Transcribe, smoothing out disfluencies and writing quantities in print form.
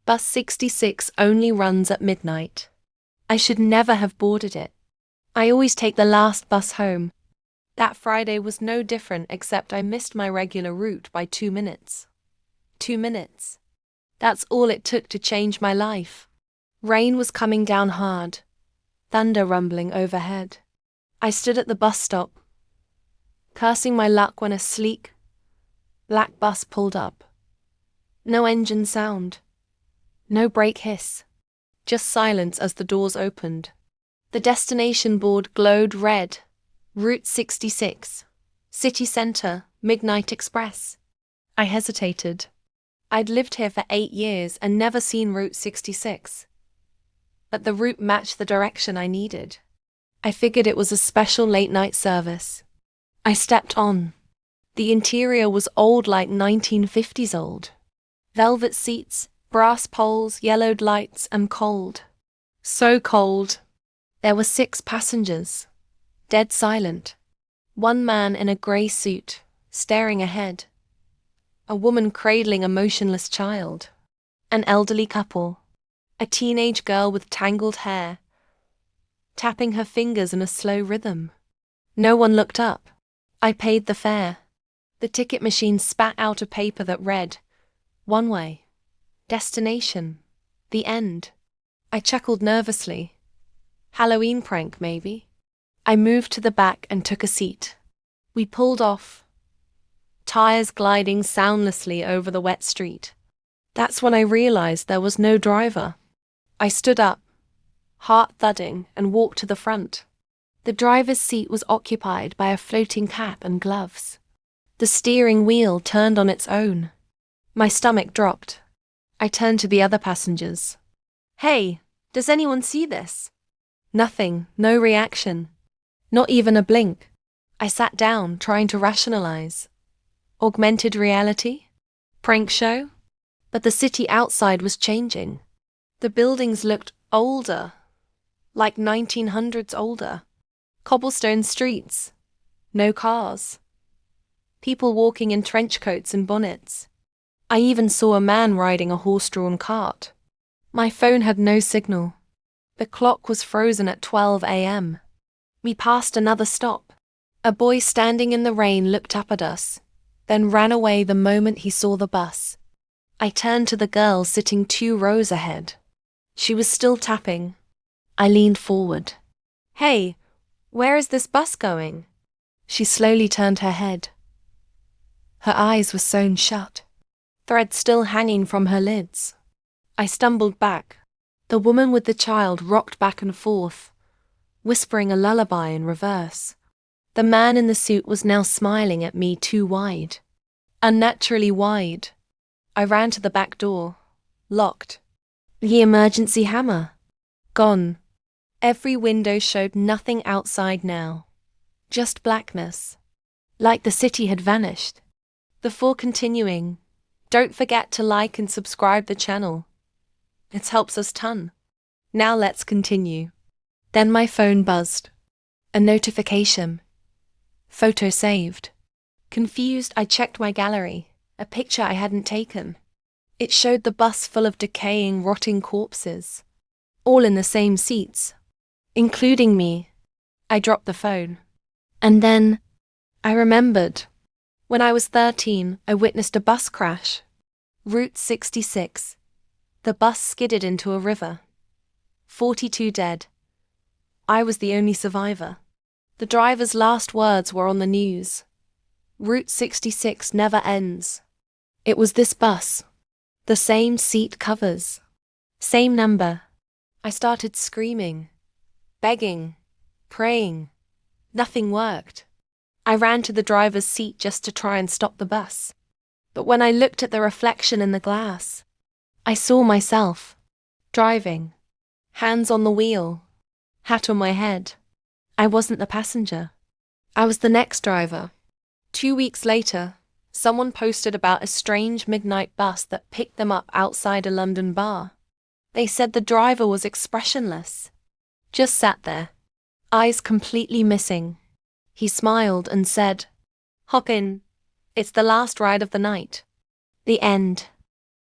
Bus 66 only runs at midnight. I should never have boarded it. I always take the last bus home. That Friday was no different except I missed my regular route by 2 minutes. 2 minutes. That's all it took to change my life. Rain was coming down hard, thunder rumbling overhead. I stood at the bus stop, cursing my luck when a sleek, black bus pulled up. No engine sound, no brake hiss, just silence as the doors opened. The destination board glowed red. Route 66, City Centre, Midnight Express. I hesitated. I'd lived here for 8 years and never seen Route 66. But the route matched the direction I needed. I figured it was a special late-night service. I stepped on. The interior was old, like 1950s old. Velvet seats, brass poles, yellowed lights, and cold. So cold. There were 6 passengers, dead silent. One man in a grey suit, staring ahead. A woman cradling a motionless child. An elderly couple. A teenage girl with tangled hair, tapping her fingers in a slow rhythm. No one looked up. I paid the fare. The ticket machine spat out a paper that read, "One way. Destination. The end." I chuckled nervously. Halloween prank, maybe? I moved to the back and took a seat. We pulled off, tires gliding soundlessly over the wet street. That's when I realized there was no driver. I stood up, heart thudding, and walked to the front. The driver's seat was occupied by a floating cap and gloves. The steering wheel turned on its own. My stomach dropped. I turned to the other passengers. "Hey, does anyone see this?" Nothing, no reaction. Not even a blink. I sat down, trying to rationalize. Augmented reality? Prank show? But the city outside was changing. The buildings looked older, like 1900s older. Cobblestone streets. No cars. People walking in trench coats and bonnets. I even saw a man riding a horse-drawn cart. My phone had no signal. The clock was frozen at 12 a.m. We passed another stop. A boy standing in the rain looked up at us, then ran away the moment he saw the bus. I turned to the girl sitting 2 rows ahead. She was still tapping. I leaned forward. "Hey, where is this bus going?" She slowly turned her head. Her eyes were sewn shut, thread still hanging from her lids. I stumbled back. The woman with the child rocked back and forth, whispering a lullaby in reverse. The man in the suit was now smiling at me too wide. Unnaturally wide. I ran to the back door. Locked. The emergency hammer. Gone. Every window showed nothing outside now. Just blackness. Like the city had vanished. Before continuing, don't forget to like and subscribe the channel. It helps us ton. Now let's continue. Then my phone buzzed. A notification. Photo saved. Confused, I checked my gallery. A picture I hadn't taken. It showed the bus full of decaying, rotting corpses. All in the same seats. Including me. I dropped the phone. And then, I remembered. When I was 13, I witnessed a bus crash. Route 66. The bus skidded into a river. 42 dead. I was the only survivor. The driver's last words were on the news. Route 66 never ends. It was this bus. The same seat covers. Same number. I started screaming, begging, praying. Nothing worked. I ran to the driver's seat just to try and stop the bus. But when I looked at the reflection in the glass, I saw myself, driving, hands on the wheel, hat on my head. I wasn't the passenger. I was the next driver. 2 weeks later, someone posted about a strange midnight bus that picked them up outside a London bar. They said the driver was expressionless. Just sat there, eyes completely missing. He smiled and said, "Hop in. It's the last ride of the night." The end.